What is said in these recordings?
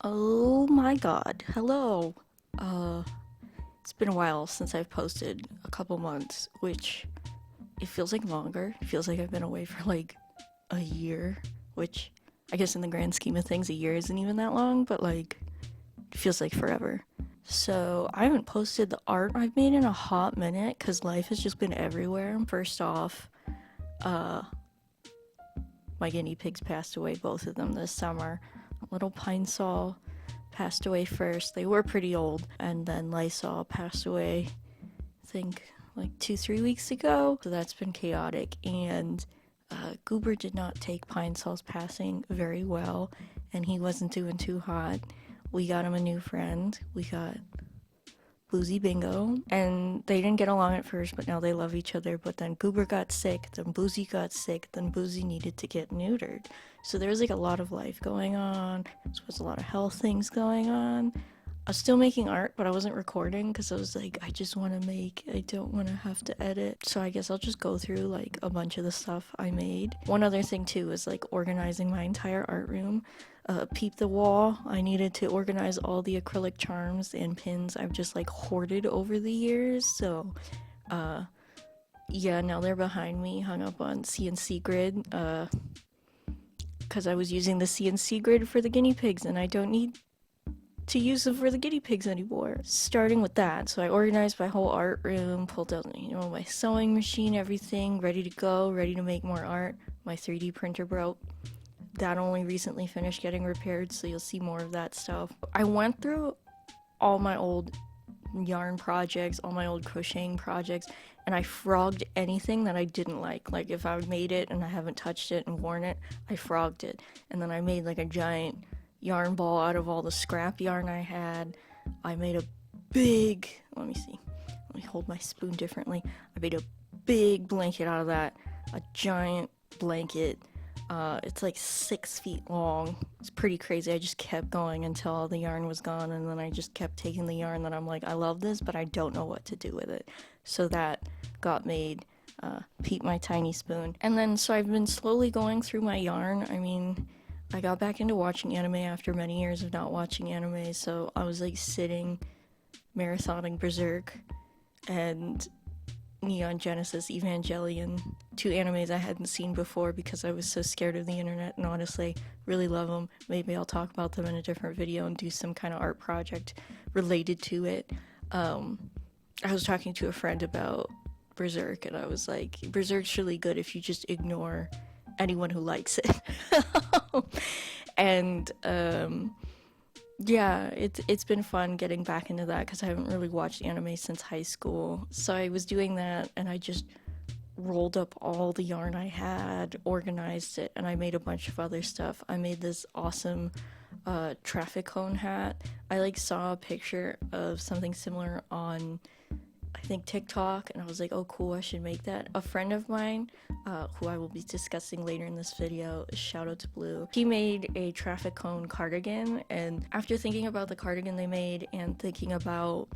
Oh my god, hello. It's been a while since I've posted, a couple months, which it feels like longer. It feels like I've been away for like a year, which I guess in the grand scheme of things, a year isn't even that long, but like it feels like forever. So I haven't posted the art I've made in a hot minute because life has just been everywhere. First off, uh, my guinea pigs passed away, both of them this summer. Little Pine Sol passed away first. They were pretty old, and then Lysol passed away, I think, like 2, 3 weeks ago. So that's been chaotic, and Goober did not take Pine Sol's passing very well, and he wasn't doing too hot. We got him a new friend. We got Boozy Bingo, and they didn't get along at first, but now they love each other. But then Goober got sick, then Boozy got sick, then Boozy needed to get neutered. So there was like a lot of life going on. There was a lot of health things going on. I was still making art, but I wasn't recording because I was like, I just want to make, I don't want to have to edit. So I guess I'll just go through like a bunch of the stuff I made. One other thing too is like organizing my entire art room. Peep the wall. I needed to organize all the acrylic charms and pins I've just like hoarded over the years. So, yeah, now they're behind me, hung up on CNC grid. Because I was using the CNC grid for the guinea pigs, and I don't need to use them for the guinea pigs anymore. Starting with that, so I organized my whole art room, pulled out, my sewing machine, everything, ready to go, ready to make more art. My 3D printer broke. That only recently finished getting repaired, so you'll see more of that stuff. I went through all my old yarn projects, all my old crocheting projects, and I frogged anything that I didn't like. Like if I made it and I haven't touched it and worn it, I frogged it. And then I made like a giant yarn ball out of all the scrap yarn I had. I made a big, let me see, let me hold my spoon differently. I made a big blanket out of that, a giant blanket. It's like 6 feet long. It's pretty crazy. I just kept going until all the yarn was gone, and then I just kept taking the yarn that I'm like, I love this, but I don't know what to do with it. So that got made. Pete my tiny spoon. And then, so I've been slowly going through my yarn. I mean, I got back into watching anime after many years of not watching anime, so I was like sitting marathoning Berserk and Neon Genesis Evangelion, two animes I hadn't seen before because I was so scared of the internet, and honestly really love them. Maybe I'll talk about them in a different video and do some kind of art project related to it. I was talking to a friend about Berserk, and I was like, Berserk's really good if you just ignore anyone who likes it. And yeah, it's been fun getting back into that because I haven't really watched anime since high school. So I was doing that, and I just rolled up all the yarn I had, organized it, and I made a bunch of other stuff. I made this awesome traffic cone hat. I like saw a picture of something similar on, I think, TikTok, and I was like, oh cool, I should make that. A friend of mine, who I will be discussing later in this video, shout out to Blue, he made a traffic cone cardigan, and after thinking about the cardigan they made and thinking about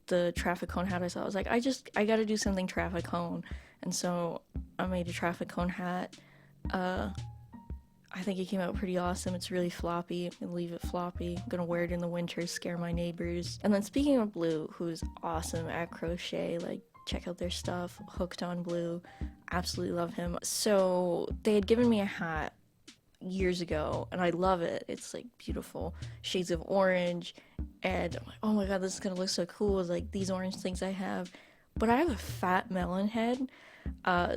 the traffic cone hat I saw, I was like, I gotta do something traffic cone. And so I made a traffic cone hat. I think it came out pretty awesome. It's really floppy. I'm gonna leave it floppy. I'm gonna wear it in the winter, scare my neighbors. And then speaking of Blue, who's awesome at crochet, like check out their stuff, Hooked on Blue, absolutely love him. So they had given me a hat years ago, and I love it. It's like beautiful shades of orange, and I'm like, oh my god, this is gonna look so cool with like these orange things I have. But I have a fat melon head,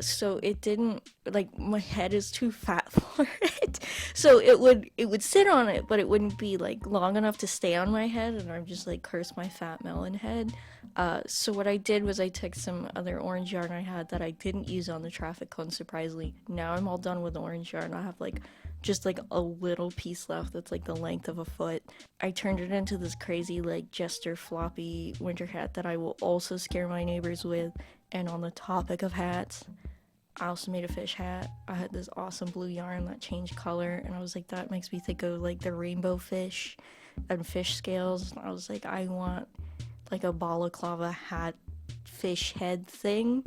so it didn't, like, my head is too fat for it. So it would sit on it, but it wouldn't be like long enough to stay on my head, and I'm just like, curse my fat melon head. So what I did was I took some other orange yarn I had that I didn't use on the traffic cone, surprisingly. Now I'm all done with the orange yarn. I have like just like a little piece left that's like the length of a foot. I turned it into this crazy like jester floppy winter hat that I will also scare my neighbors with. And on the topic of hats, I also made a fish hat. I had this awesome blue yarn that changed color, and I was like, that makes me think of like the rainbow fish and fish scales. And I was like, I want like a balaclava hat fish head thing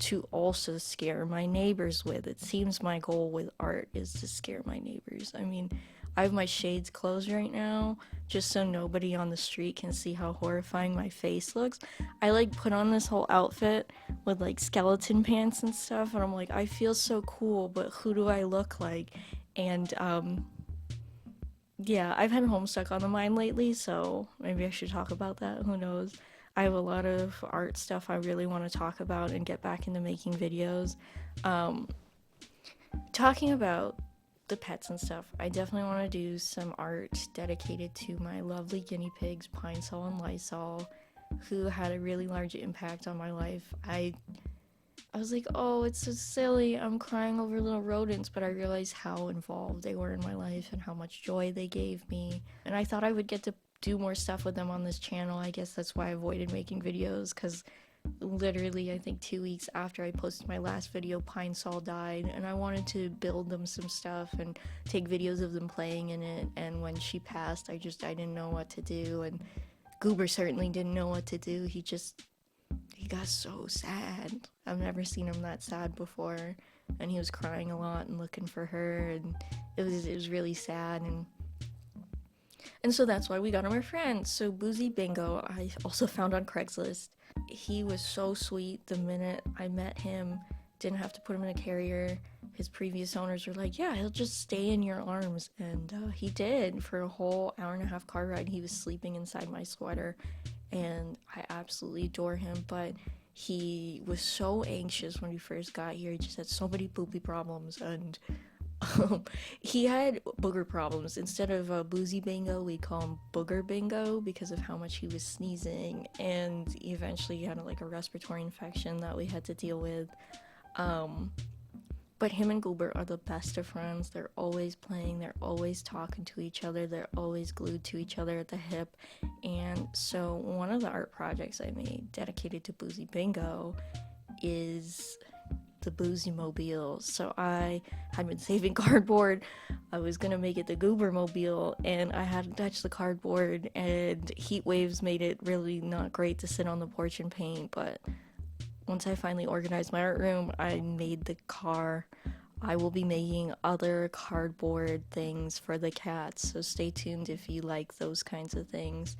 to also scare my neighbors with. It seems my goal with art is to scare my neighbors. I mean, I have my shades closed right now just so nobody on the street can see how horrifying my face looks. I like put on this whole outfit with like skeleton pants and stuff, and I'm like, I feel so cool, but who do I look like? And yeah, I've had Homestuck on the mind lately, so maybe I should talk about that. Who knows? I have a lot of art stuff I really want to talk about and get back into making videos. Um, Talking about the pets and stuff, I definitely want to do some art dedicated to my lovely guinea pigs, Pine Sol and Lysol, who had a really large impact on my life. I was like, oh, it's so silly. I'm crying over little rodents, but I realized how involved they were in my life and how much joy they gave me. And I thought I would get to do more stuff with them on this channel. I guess that's why I avoided making videos, because literally, I think 2 weeks after I posted my last video, Pine Sol died, and I wanted to build them some stuff and take videos of them playing in it. And when she passed, I didn't know what to do, and Goober certainly didn't know what to do. He got so sad. I've never seen him that sad before, and he was crying a lot and looking for her, and it was really sad. And so that's why we got him our friend. So Boozy Bingo, I also found on Craigslist. He was so sweet the minute I met him. Didn't have to put him in a carrier. His previous owners were like, yeah, he'll just stay in your arms. And he did. For a whole hour and a half car ride, he was sleeping inside my sweater. And I absolutely adore him. But he was so anxious when we first got here. He just had so many poopy problems. And he had booger problems. Instead of Boozy Bingo, we call him Booger Bingo because of how much he was sneezing, and eventually he had like a respiratory infection that we had to deal with. But him and Goober are the best of friends. They're always playing, they're always talking to each other, they're always glued to each other at the hip. And so one of the art projects I made dedicated to Boozy Bingo is the Boozy Mobile. So I had been saving cardboard. I was gonna make it the Goober Mobile, and I hadn't touched the cardboard, and heat waves made it really not great to sit on the porch and paint. But once I finally organized my art room, I made the car. I will be making other cardboard things for the cats, so stay tuned if you like those kinds of things.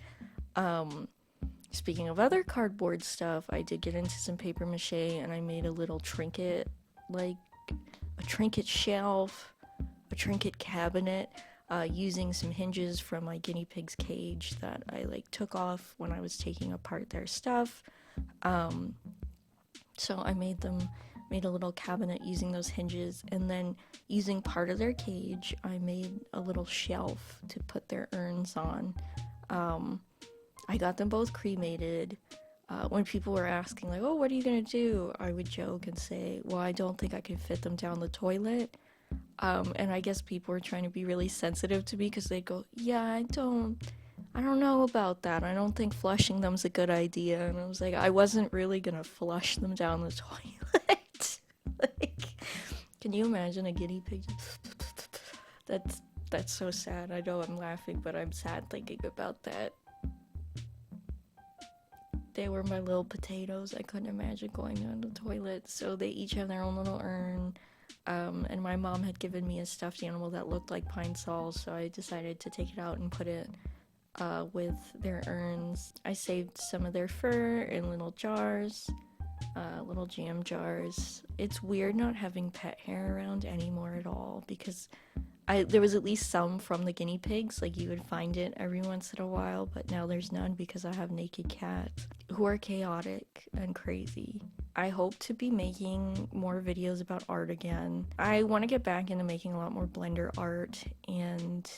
Speaking of other cardboard stuff, I did get into some paper mache, and I made a little trinket, like a trinket shelf, a trinket cabinet, using some hinges from my guinea pig's cage that I like took off when I was taking apart their stuff. So I made a little cabinet using those hinges, and then using part of their cage, I made a little shelf to put their urns on. I got them both cremated. When people were asking, like, oh, what are you gonna do? I would joke and say, well, I don't think I could fit them down the toilet. And I guess people were trying to be really sensitive to me because they'd go, yeah, I don't know about that. I don't think flushing them's a good idea. And I was like, I wasn't really gonna flush them down the toilet. Like, can you imagine a guinea pig? That's so sad. I know I'm laughing, but I'm sad thinking about that. They were my little potatoes. I couldn't imagine going down the toilet. So they each have their own little urn. And my mom had given me a stuffed animal that looked like Pine Sol, so I decided to take it out and put it with their urns. I saved some of their fur in little jars, little jam jars. It's weird not having pet hair around anymore at all, because there was at least some from the guinea pigs, like you would find it every once in a while, but now there's none because I have naked cats who are chaotic and crazy. I hope to be making more videos about art again. I want to get back into making a lot more Blender art and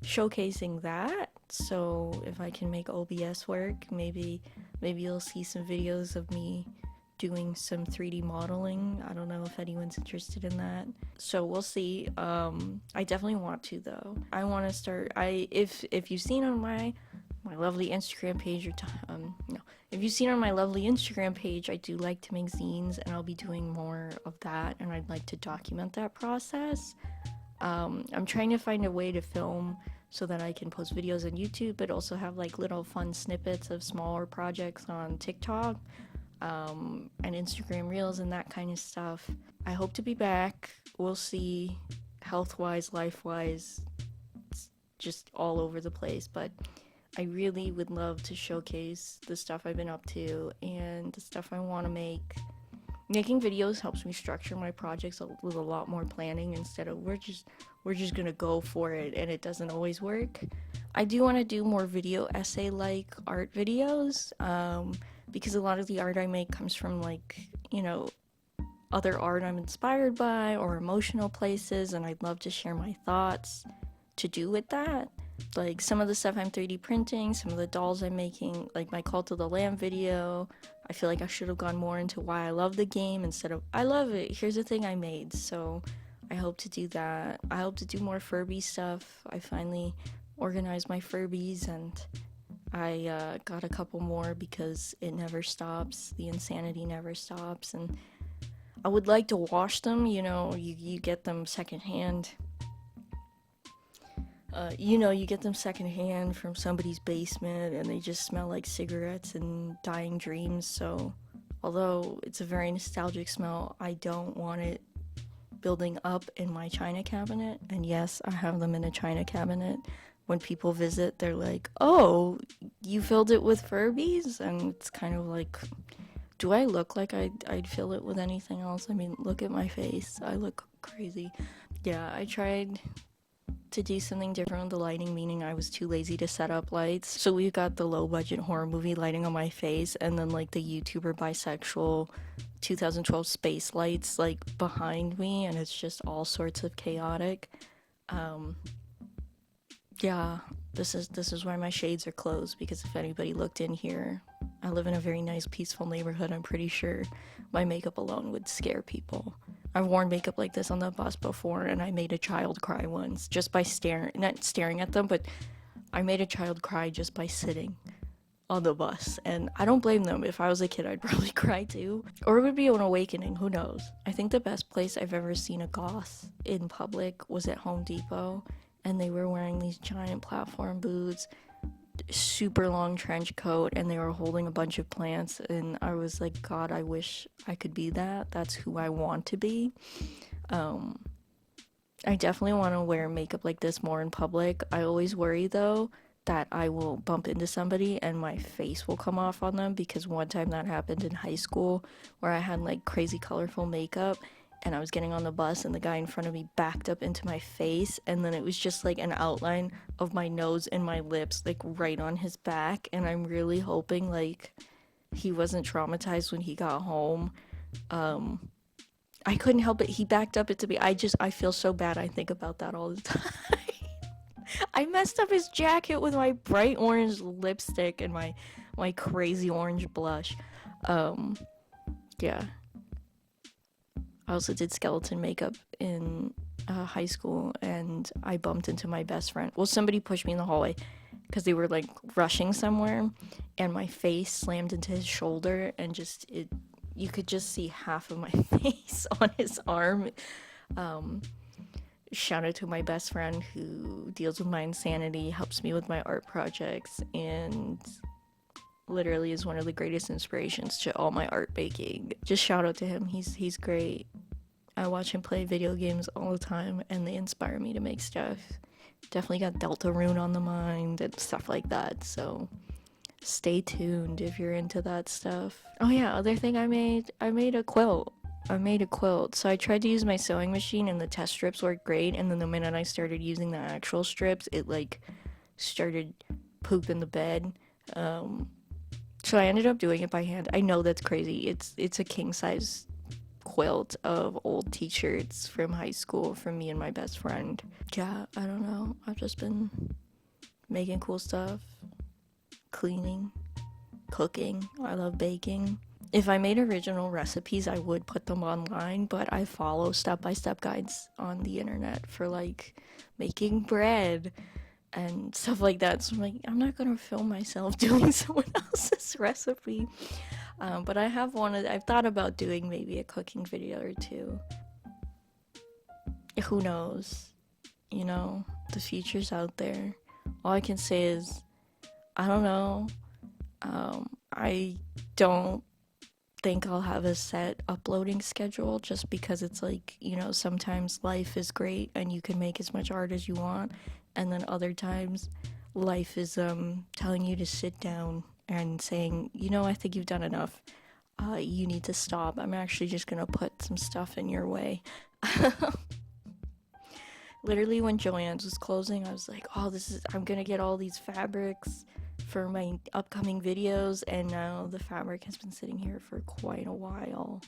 showcasing that. So if I can make OBS work, maybe you'll see some videos of me doing some 3D modeling. I don't know if anyone's interested in that, so we'll see. I definitely want to, though. I want to start. If you've seen on my lovely Instagram page, if you've seen on my lovely Instagram page, I do like to make zines, and I'll be doing more of that, and I'd like to document that process. I'm trying to find a way to film so that I can post videos on YouTube, but also have like little fun snippets of smaller projects on TikTok, and Instagram Reels and that kind of stuff. I hope to be back. We'll see, health-wise, life-wise, just all over the place, but I really would love to showcase the stuff I've been up to and the stuff I want to make. Making videos helps me structure my projects with a lot more planning instead of we're just gonna go for it, and it doesn't always work. I do want to do more video essay like art videos, because a lot of the art I make comes from like, other art I'm inspired by or emotional places, and I'd love to share my thoughts to do with that. Like some of the stuff I'm 3D printing, some of the dolls I'm making, like my Call to the Lamb video. I feel like I should have gone more into why I love the game instead of I love it. Here's the thing I made. So I hope to do that. I hope to do more Furby stuff. I finally organized my Furbies, and I got a couple more because it never stops. The insanity never stops. And I would like to wash them. You get them secondhand. You get them secondhand from somebody's basement and they just smell like cigarettes and dying dreams. So, although it's a very nostalgic smell, I don't want it building up in my china cabinet. And yes, I have them in a china cabinet. When people visit, they're like, "Oh, you filled it with Furbies?" And it's kind of like, do I look like I'd fill it with anything else? I mean, look at my face. I look crazy. Yeah, I tried to do something different with the lighting, meaning I was too lazy to set up lights. So we've got the low budget horror movie lighting on my face, and then like the YouTuber bisexual 2012 space lights like behind me, and it's just all sorts of chaotic. Um, yeah, this is why my shades are closed, because if anybody looked in here, I live in a very nice, peaceful neighborhood. I'm pretty sure my makeup alone would scare people. I've worn makeup like this on the bus before, and I made a child cry once just by not staring at them, but I made a child cry just by sitting on the bus. And I don't blame them. If I was a kid, I'd probably cry too. Or it would be an awakening, who knows? I think the best place I've ever seen a goth in public was at Home Depot, and they were wearing these giant platform boots, super long trench coat, and they were holding a bunch of plants, and I was like, God, I wish I could be that. That's who I want to be. I definitely want to wear makeup like this more in public. I always worry though that I will bump into somebody and my face will come off on them, because one time that happened in high school where I had like crazy colorful makeup and I was getting on the bus and the guy in front of me backed up into my face, and then it was just like an outline of my nose and my lips like right on his back, and I'm really hoping like he wasn't traumatized when he got home. I couldn't help it. He backed up into me. I feel so bad. I think about that all the time. I messed up his jacket with my bright orange lipstick and my crazy orange blush. Um, yeah. I also did skeleton makeup in high school, and I bumped into my best friend. Well, somebody pushed me in the hallway because they were like rushing somewhere, and my face slammed into his shoulder, and you could just see half of my face on his arm. Um, Shout out to my best friend who deals with my insanity, helps me with my art projects, and literally is one of the greatest inspirations to all my art making. Just shout out to him. He's great. I watch him play video games all the time, and they inspire me to make stuff. Definitely got Deltarune on the mind and stuff like that. So stay tuned if you're into that stuff. Oh yeah, other thing I made a quilt. So I tried to use my sewing machine, and the test strips worked great, and then the minute I started using the actual strips, it like started pooping the bed. So I ended up doing it by hand. I know that's crazy. It's a king size quilt of old t-shirts from high school from me and my best friend. Yeah, I don't know. I've just been making cool stuff, cleaning, cooking. I love baking. If I made original recipes, I would put them online, but I follow step-by-step guides on the internet for like making bread and stuff like that. So I'm like, I'm not gonna film myself doing someone else's recipe. But I've thought about doing maybe a cooking video or two. Who knows? The future's out there. All I can say is, I don't know. I don't think I'll have a set uploading schedule, just because it's like, sometimes life is great and you can make as much art as you want, and then other times life is telling you to sit down and saying, you know, I think you've done enough. You need to stop. I'm actually just gonna put some stuff in your way. Literally, when Joann's was closing, I was like, oh, I'm gonna get all these fabrics for my upcoming videos, and now the fabric has been sitting here for quite a while.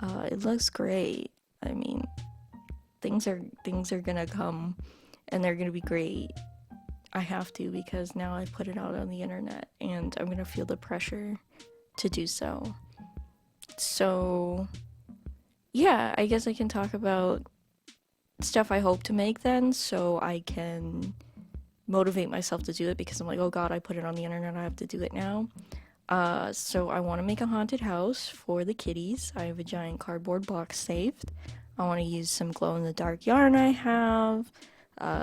It looks great. I mean, things are gonna come, and they're gonna be great. I have to, because now I put it out on the internet, and I'm gonna feel the pressure to do so. So, yeah, I guess I can talk about stuff I hope to make then, so I can motivate myself to do it, because I'm like, oh god, I put it on the internet, I have to do it now. So I want to make a haunted house for the kitties. I have a giant cardboard box saved. I want to use some glow-in-the-dark yarn I have,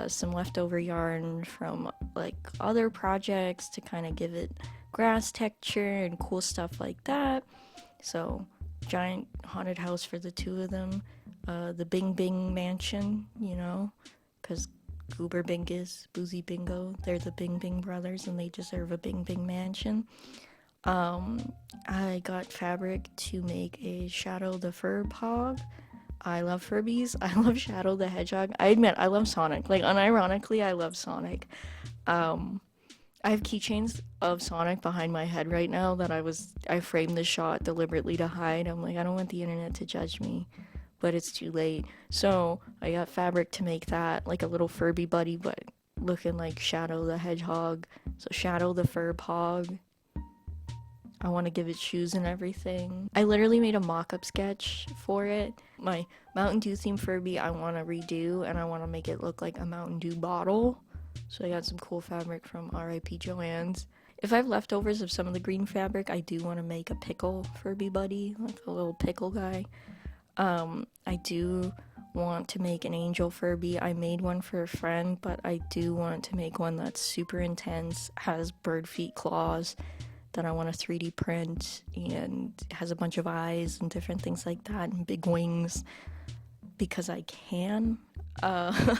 some leftover yarn from like other projects to kind of give it grass texture and cool stuff like that. So, giant haunted house for the two of them. The Bing Bing Mansion, you know, because Goober Bingus, Boozy Bingo, they're the Bing Bing brothers and they deserve a Bing Bing Mansion. I got fabric to make a Shadow the Fur Pog. I love Furbies. I love Shadow the Hedgehog. I admit, I love Sonic. Like, unironically, I love Sonic. I have keychains of Sonic behind my head right now that I framed the shot deliberately to hide. I'm like, I don't want the internet to judge me, but it's too late. So I got fabric to make that, like a little Furby buddy, but looking like Shadow the Hedgehog. So Shadow the Fur Pog. I want to give it shoes and everything. I literally made a mock-up sketch for it. My Mountain Dew themed Furby I want to redo, and I want to make it look like a Mountain Dew bottle. So I got some cool fabric from R.I.P. Joann's. If I have leftovers of some of the green fabric, I do want to make a pickle Furby buddy, like a little pickle guy. I do want to make an angel Furby. I made one for a friend, but I do want to make one that's super intense, has bird feet claws, that I want to 3D print, and has a bunch of eyes and different things like that, and big wings, because I can. And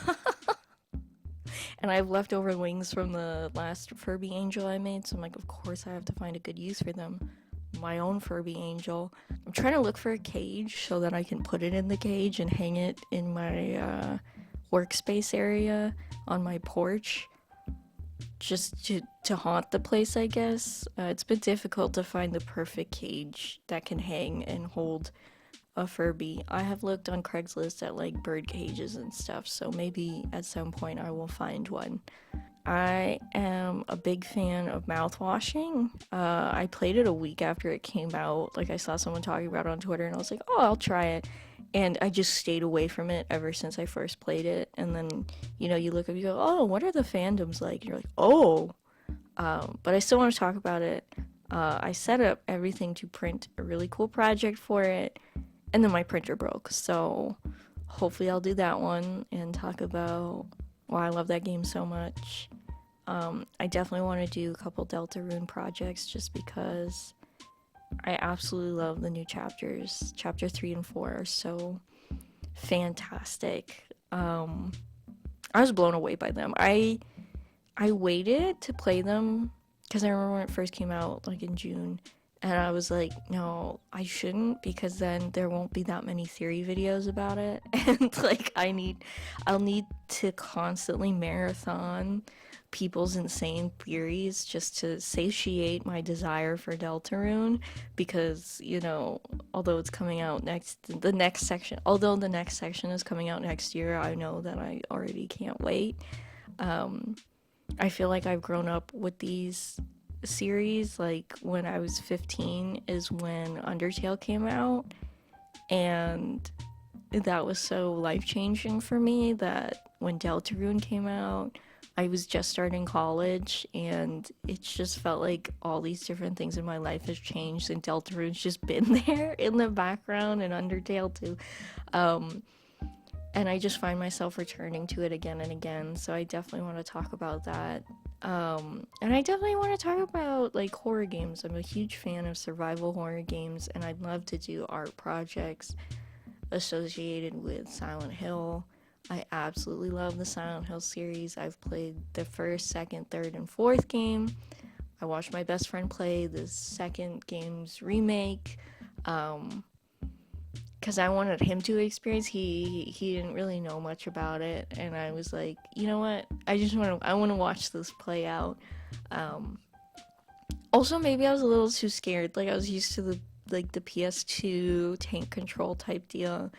I have leftover wings from the last Furby angel I made, so I'm like, of course I have to find a good use for them. My own Furby angel. I'm trying to look for a cage so that I can put it in the cage and hang it in my workspace area on my porch, just to haunt the place, I guess. It's been difficult to find the perfect cage that can hang and hold a Furby. I have looked on Craigslist at like bird cages and stuff, so maybe at some point I will find one. I am a big fan of mouthwashing. I played it a week after it came out. Like, I saw someone talking about it on Twitter and I was like, oh, I'll try it. And I just stayed away from it ever since I first played it. And then, you know, you look up, you go, oh, what are the fandoms like? And you're like, oh. But I still want to talk about it. I set up everything to print a really cool project for it, and then my printer broke. So hopefully I'll do that one and talk about why I love that game so much. I definitely want to do a couple Deltarune projects just because I absolutely love the new chapters. Chapter 3 and 4 are so fantastic. I was blown away by them. I waited to play them because I remember when it first came out, like in June, and I was like, no, I shouldn't, because then there won't be that many theory videos about it. And like I'll need to constantly marathon people's insane theories just to satiate my desire for Deltarune, because, you know, although the next section is coming out next year, I know that I already can't wait. I feel like I've grown up with these series. Like, when I was 15 is when Undertale came out, and that was so life-changing for me that when Deltarune came out, I was just starting college, and it just felt like all these different things in my life has changed, and Deltarune's just been there in the background, and Undertale too. And I just find myself returning to it again and again, so I definitely want to talk about that. And I definitely want to talk about, like, horror games. I'm a huge fan of survival horror games, and I'd love to do art projects associated with Silent Hill. I absolutely love the Silent Hill series. I've played the first, second, third, and fourth game. I watched my best friend play the second game's remake. Um, because I wanted him to experience. He didn't really know much about it, and I was like, you know what? I want to watch this play out. Um, Also, maybe I was a little too scared. Like I was used to the PS2 tank control type deal.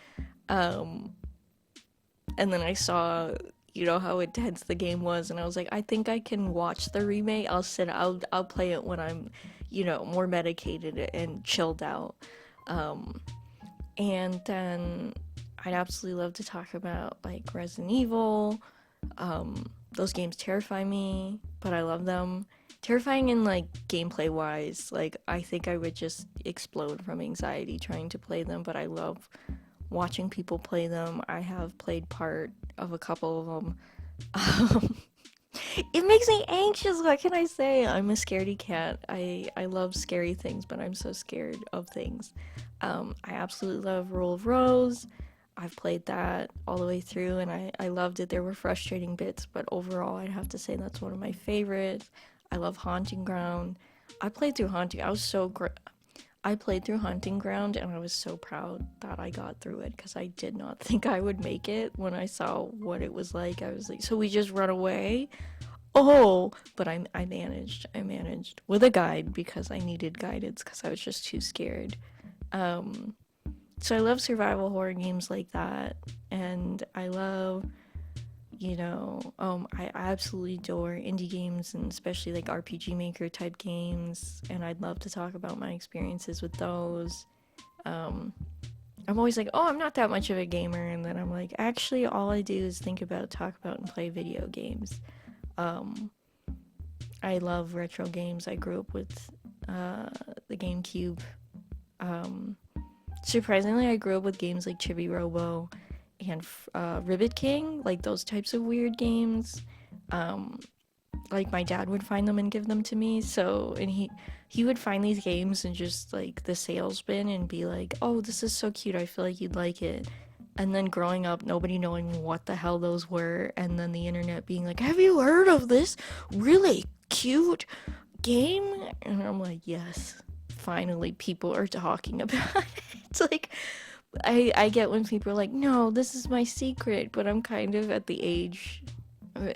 Um, and then I saw how intense the game was, and I was like, I think I can watch the remake. I'll play it when I'm more medicated and chilled out. Um, and then I'd absolutely love to talk about like Resident Evil. Those games terrify me, but I love them. Terrifying in like gameplay wise. Like I think I would just explode from anxiety trying to play them, but I love watching people play them. I have played part of a couple of them. Um, it makes me anxious. What can I say? I'm a scaredy cat. I love scary things, but I'm so scared of things. I absolutely love Rule of Rose. I've played that all the way through, and I loved it. There were frustrating bits, but overall, I'd have to say that's one of my favorites. I love Haunting Ground. I played through Haunting. I played through Hunting Ground, and I was so proud that I got through it because I did not think I would make it. When I saw what it was like, I was like, so we just run away? Oh, but I managed. I managed with a guide because I needed guidance because I was just too scared. Um, so I love survival horror games like that, and I love I absolutely adore indie games and especially like RPG Maker type games, and I'd love to talk about my experiences with those. Um, I'm always like, oh, I'm not that much of a gamer, and then I'm like, actually, all I do is think about, talk about, and play video games. Um, I love retro games. I grew up with the GameCube. Um, Surprisingly, I grew up with games like Chibi Robo and Ribbit King, like those types of weird games. Um, like my dad would find them and give them to me. So, and he would find these games and just like the sales bin and be like, "Oh, this is so cute. I feel like you'd like it." And then growing up, nobody knowing what the hell those were, and then the internet being like, "Have you heard of this really cute game?" And I'm like, "Yes." Finally, people are talking about it. It's like I get when people are like, "No, this is my secret," but I'm kind of at the age.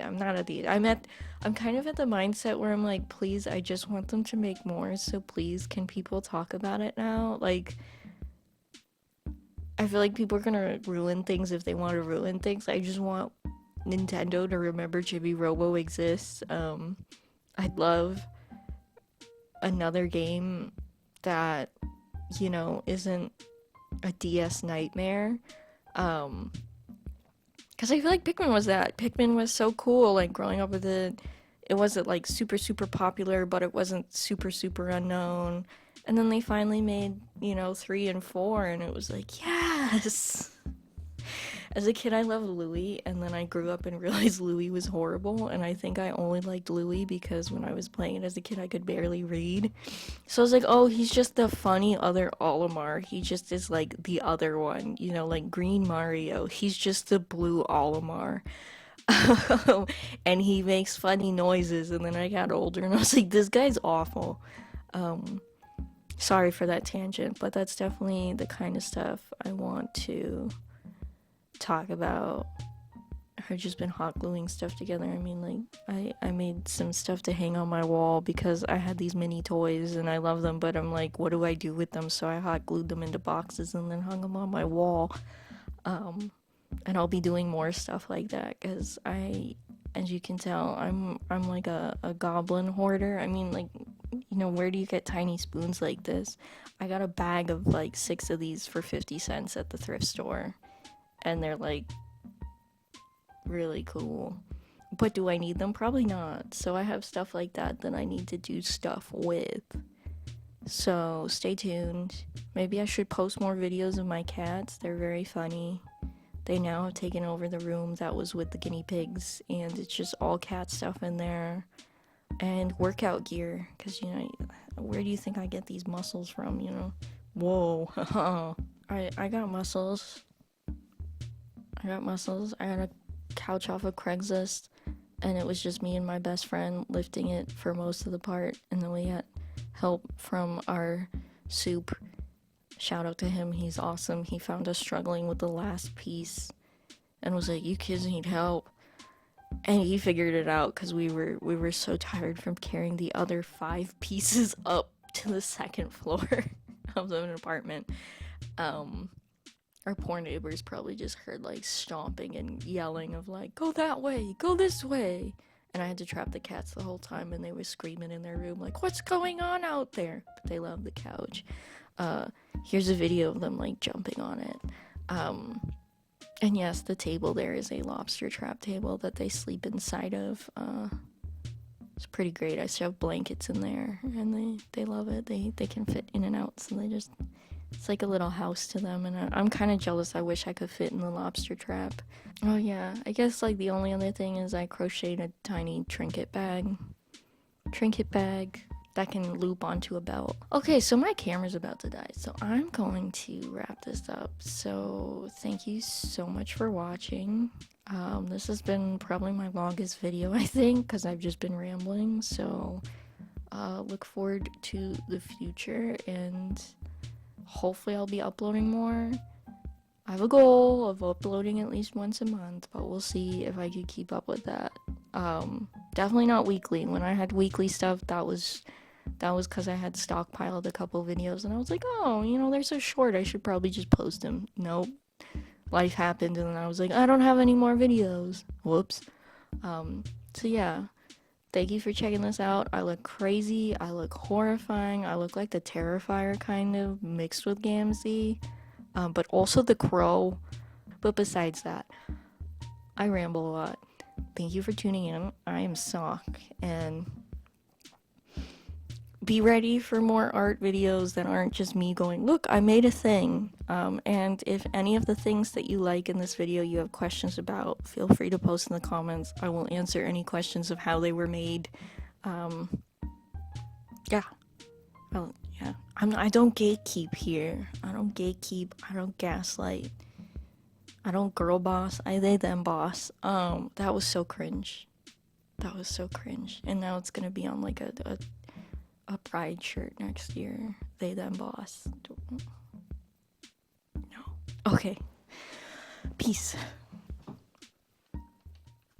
I'm not at the. I'm kind of at the mindset where I'm like, please, I just want them to make more. So please, can people talk about it now? Like, I feel like people are gonna ruin things if they want to ruin things. I just want Nintendo to remember Chibi Robo exists. I'd love another game that isn't a DS nightmare. Um, Because I feel like Pikmin was that. Pikmin was so cool, like growing up with it. It wasn't like super, super popular, but it wasn't super, super unknown. And then they finally made, 3 and 4, and it was like, yes! As a kid, I loved Louis, and then I grew up and realized Louis was horrible, and I think I only liked Louis because when I was playing it as a kid, I could barely read. So I was like, oh, he's just the funny other Olimar. He just is like the other one, like Green Mario. He's just the blue Olimar. And he makes funny noises, and then I got older, and I was like, this guy's awful. Um, Sorry for that tangent, but that's definitely the kind of stuff I want to talk about. I've just been hot gluing stuff together. I mean, like, I made some stuff to hang on my wall because I had these mini toys and I love them, but I'm like, what do I do with them? So I hot glued them into boxes and then hung them on my wall. And I'll be doing more stuff like that because as you can tell, I'm like a goblin hoarder. I mean, like, where do you get tiny spoons like this? I got a bag of like 6 of these for 50 cents at the thrift store, and they're like really cool. But do I need them? Probably not. So I have stuff like that I need to do stuff with. So stay tuned. Maybe I should post more videos of my cats. They're very funny. They now have taken over the room that was with the guinea pigs, and it's just all cat stuff in there. And workout gear, because, where do you think I get these muscles from, Whoa, I got muscles. I got muscles. I got a couch off of Craigslist, and it was just me and my best friend lifting it for most of the part, and then we had help from our soup. Shout out to him, he's awesome. He found us struggling with the last piece and was like, "You kids need help." And he figured it out because we were so tired from carrying the other 5 pieces up to the second floor of an apartment. Our poor neighbors probably just heard like stomping and yelling of like, "Go that way, go this way." And I had to trap the cats the whole time, and they were screaming in their room like, "What's going on out there?" But they love the couch. Here's a video of them like jumping on it. And yes, the table there is a lobster trap table that they sleep inside of. It's pretty great. I shove blankets in there, and they love it. They can fit in and out, so it's like a little house to them, and I'm kind of jealous. I wish I could fit in the lobster trap. Oh yeah, I guess like the only other thing is I crocheted a tiny trinket bag that can loop onto a belt. Okay, so my camera's about to die, so I'm going to wrap this up. So thank you so much for watching. This has been probably my longest video, I think, because I've just been rambling. So look forward to the future, and hopefully I'll be uploading more. I have a goal of uploading at least once a month, but we'll see if I could keep up with that. Definitely not weekly. When I had weekly stuff, that was because I had stockpiled a couple videos, and I was like, oh, they're so short, I should probably just post them. Nope. Life happened, and then I was like, I don't have any more videos. Whoops. So yeah. Thank you for checking this out. I look crazy. I look horrifying. I look like the Terrifier kind of mixed with Gamzee. But also the Crow. But besides that, I ramble a lot. Thank you for tuning in. I am Sock, and be ready for more art videos that aren't just me going, look, I made a thing. And if any of the things that you like in this video you have questions about, feel free to post in the comments. I will answer any questions of how they were made. Yeah. Yeah. I don't gatekeep here. I don't gatekeep. I don't gaslight. I don't girl boss. I they them boss. That was so cringe. That was so cringe. And now it's gonna be on like a pride shirt next year. They them boss. No. Okay. Peace.